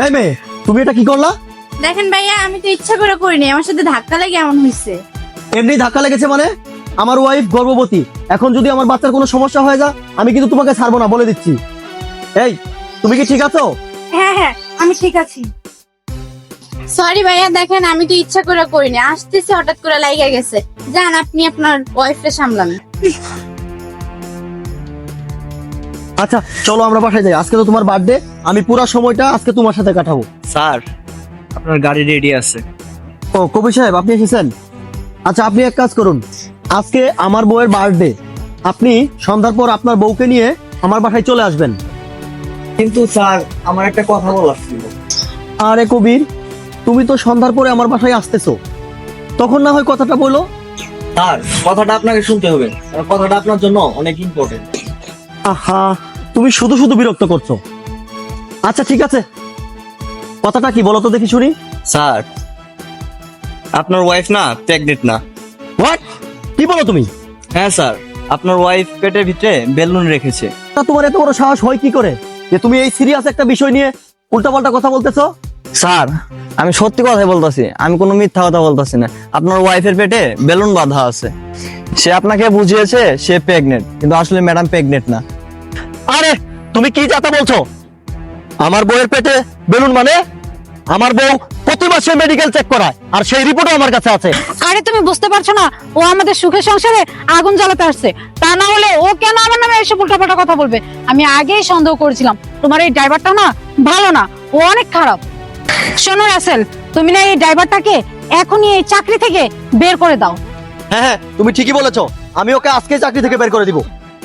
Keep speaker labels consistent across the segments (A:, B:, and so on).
A: এই মেয়ে, তুমি এটা কি করলা?
B: দেখেন ভাইয়া, আমি তো ইচ্ছা করে করিনি, আমার সাথে ধাক্কা লাগে এমন হয়েছে।
A: এমনি ধাক্কা লেগেছে মানে? আমার ওয়াইফ গর্ভবতী, এখন যদি আমার বাচ্চার কোনো সমস্যা হয়ে যায় আমি কিন্তু তোমাকে ছাড়বো না, বলে দিচ্ছি। এই, তুমি কি ঠিক আছো?
B: হ্যাঁ হ্যাঁ, আমি ঠিক আছি। সরি ভাইয়া, দেখেন আমি তো ইচ্ছা করে করিনি, আসতেছে হঠাৎ করে লাইগা গেছে। যান আপনি আপনার ওয়াইফকে সামলান।
A: আচ্ছা চলো আমরা বাসায় যাই, আজকে তো তোমার বার্থডে, আমি পুরো সময়টা আজকে তোমার সাথে কাটাবো।
C: স্যার, আপনার গাড়ি রেডি আছে।
A: ও কবির সাহেব, আপনি এসেছেন? আচ্ছা আপনি এক কাজ করুন, আজকে আমার বউয়ের বার্থডে, আপনি সন্ধ্যার পর আপনার বউকে নিয়ে আমার বাসায় চলে আসবেন।
C: কিন্তু স্যার, আমার একটা কথা বলার ছিল।
A: আরে কবির, তুমি তো সন্ধ্যার পরে আমার বাসায় আসতেছো, তখন না হয় কথাটা বলো।
C: স্যার, কথাটা আপনাকে শুনতে হবে, কারণ কথাটা আপনার জন্য অনেক ইম্পর্টেন্ট।
A: আহা, তুমি শুধু শুধু বিরক্ত করছো। আচ্ছা ঠিক আছে, কথাটা কি বলো তো দেখি শুনি।
C: স্যার, আপনার ওয়াইফ না প্রেগনেন্ট না।
A: হোয়াট? কি বলো তুমি?
C: হ্যাঁ স্যার, আপনার ওয়াইফ পেটের ভিতরে বেলুন রেখেছে।
A: তা তোমার এত বড় সাহস হয় কি করে যে তুমি এই সিরিয়াস একটা বিষয় নিয়ে উল্টাপাল্টা কথা বলতেছো?
C: স্যার, আমি সত্যি কথাই বলতেছি, আমি কোনো মিথ্যা কথা বলতেছি না। আপনার ওয়াইফের পেটে বেলুন বাঁধা আছে। সে আপনাকে বুঝিয়েছে সে প্রেগনেন্ট, কিন্তু আসলে ম্যাডাম প্রেগনেন্ট না।
A: আরে তুমি কি যাতা বলছো? আমার বউয়ের পেটে বেলুন মানে? আমার বউ প্রতি মাসে মেডিকেল চেক করায়, আর সেই রিপোর্টও আমার কাছে আছে।
D: আরে তুমি বুঝতে পারছো না, ও আমাদের সুখের সংসারে আগুন জ্বালাতে আসছে। তা না হলে ও কেন আমার নামে এসব উল্টাপাল্টা কথা বলবে? আমি আগেই সন্দেহ করেছিলাম তোমার এই ড্রাইভারটা না ভালো না, ও অনেক খারাপ। শোনো রাসেল, তুমি না এই ড্রাইভারটাকে এখনই এই চাকরি থেকে বের করে দাও।
A: হ্যাঁ হ্যাঁ, তুমি ঠিকই বলেছো, আমি ওকে আজকে চাকরি থেকে বের করে দিব।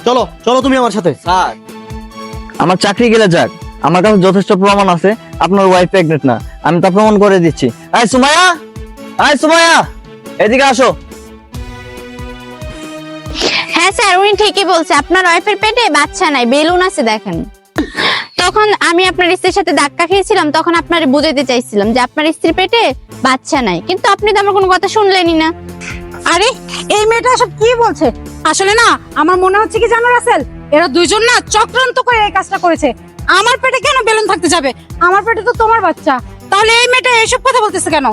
A: চলো চলো তুমি আমার সাথে।
C: স্যার, আমার চাকরি গেলে যাক, আমার কাছে যথেষ্ট প্রমাণ আছে আপনার ওয়াইফ প্রেগনেন্ট না। আমি তা প্রমাণ করে দিচ্ছি। আয় সুমাইয়া, আয় সুমাইয়া, এদিকে আসো।
B: হ্যাঁ স্যার, উনি ঠিকই বলছে, আপনার ওয়াইফের পেটে বাচ্চা নাই, বেলুন আছে দেখেন। তখন আমি আপনার স্ত্রীর সাথে ধাক্কা খেয়েছিলাম, তখন আপনারে বুঝাইতে চাইছিলাম যে আপনার স্ত্রীর পেটে বাচ্চা নাই, কিন্তু আপনি তো আমার কোনো কথা শুনলেনই না।
D: আরে এই মেয়েটা সব কি বলছে? আসলে না আমার মনে হচ্ছে কি জানো রাসেল, এরা দুইজন না চক্রান্ত করে এই কাজটা করেছে। আমার পেটে কেন বেলুন থাকতে যাবে? আমার পেটে তো তোমার বাচ্চা, তাহলে এই মেয়েটা এইসব কথা বলতেছে কেন?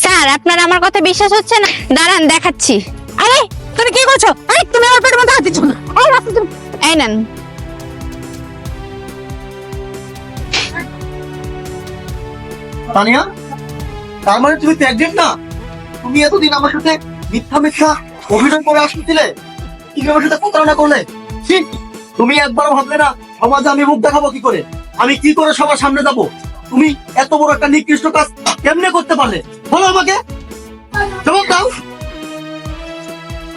B: স্যার, আপনার আমার কথা বিশ্বাস হচ্ছে না? দাঁড়ান দেখাচ্ছি।
D: আরে তুমি কি করছো? আরে তুমি আমার পেটের মধ্যে হাত দিচ্ছ না। এই রাসেল তুমি
B: এই নেন।
A: তানিয়া, তার মানে তুমি প্রেগনেন্ট না? তুমি এতদিন আমার সাথে মিথ্যা মিথ্যা অভিনয় করে আসছিলে, তুমি আমার সাথে প্রতারণা করলে। ছি, তুমি একবারও ভাবলে না সমাজে আমি মুখ দেখাবো কি করে, আমি কি করে সবার সামনে যাব? তুমি এত বড় একটা নিকৃষ্ট কাজ কেমনে করতে পারলে বলো আমাকে, জবাব দাও।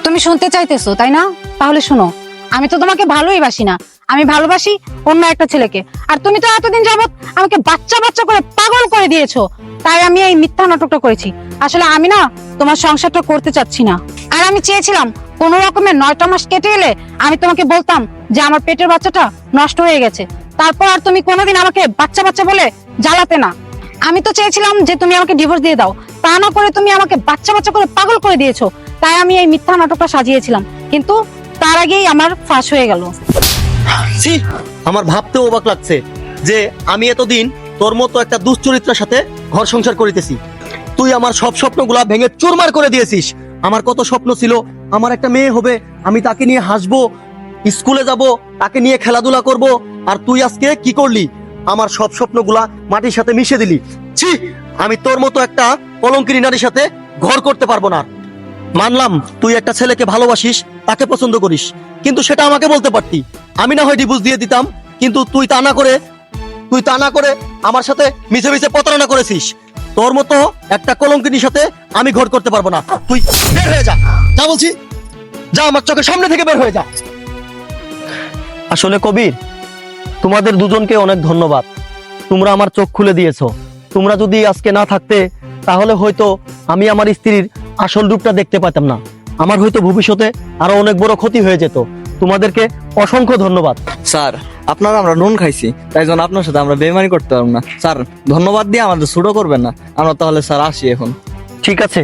D: তুমি শুনতে চাইতেছো তাই না? তাহলে শোনো, আমি তো তোমাকে ভালোই বাসি না, আমি ভালোবাসি অন্য একটা ছেলেকে। আর তুমি তো এতদিন যাবত আমাকে বাচ্চা বাচ্চা করে পাগল করে দিয়েছো, তাই আমি এই মিথ্যা নাটকটা করেছি। আসলে আমি না তোমার সংসারটা করতে চাচ্ছি না, আর আমি চেয়েছিলাম কোন রকমের 9টা মাস কেটে এলে আমি তোমাকে বলতাম যে আমার পেটের বাচ্চাটা নষ্ট হয়ে গেছে, তারপর আর তুমি কোনোদিন আমাকে বাচ্চা বাচ্চা বলে জ্বালাতে না। আমি তো চেয়েছিলাম যে তুমি আমাকে ডিভোর্স দিয়ে দাও, তা না করে তুমি আমাকে বাচ্চা বাচ্চা করে পাগল করে দিয়েছো, তাই আমি এই মিথ্যা নাটকটা সাজিয়েছিলাম, কিন্তু তার আগেই আমার ফাঁস হয়ে গেল।
A: ছি, আমার ভাবতেও অবাক লাগছে যে আমি এতদিন তোর মতো একটা দুশ্চরিত্রের সাথে ঘর সংসার করিতেছি। তুই আমার সব স্বপ্নগুলা ভেঙে চুরমার করে দিয়েছিস। আমার কত স্বপ্ন ছিল, আমার একটা মেয়ে হবে, আমি তাকে নিয়ে হাসবো, স্কুলে যাব, তাকে নিয়ে খেলাধুলা করব, আর তুই আজকে কি করলি? আমার সব স্বপ্নগুলা মাটির সাথে মিশে দিলি। ছি, আমি তোর মতো একটা কলঙ্কিনী নারীর সাথে ঘর করতে পারবো না। মানলাম তুই একটা ছেলেকে ভালোবাসিস, তাকে পছন্দ করিস, কিন্তু সেটা আমাকে বলতে পারতি, আমি না হয় ডিভোর্স দিয়ে দিতাম। কিন্তু তুই তা না করে আমার সাথে মিছে মিছে প্রতারণা করেছিস। তোর মতো একটা কলঙ্কিনীর সাথে আমি ঘর করতে পারবো না। তুই বের হয়ে যা, যা বলছি, যা আমার চোখের সামনে থেকে বের হয়ে যা। আসলে কবির, তোমাদের দুজনকে অনেক ধন্যবাদ, তোমরা আমার চোখ খুলে দিয়েছো। তোমরা যদি আজকে না থাকতে তাহলে হয়তো আমি আমার স্ত্রীর আসল রূপটা দেখতে পেতাম না, আমার হয়তো ভবিষ্যতে আরো অনেক বড় ক্ষতি হয়ে যেত। তোমাদেরকে অসংখ্য ধন্যবাদ।
C: স্যার, আপনারা আমরা নুন খাইছি, তাই জন্য আপনার সাথে আমরা বেইমানি করতে পারবো না। স্যার, ধন্যবাদ দিয়ে আমাদের ছোট করবেন না। আমরা তাহলে স্যার আসি এখন।
A: ঠিক আছে।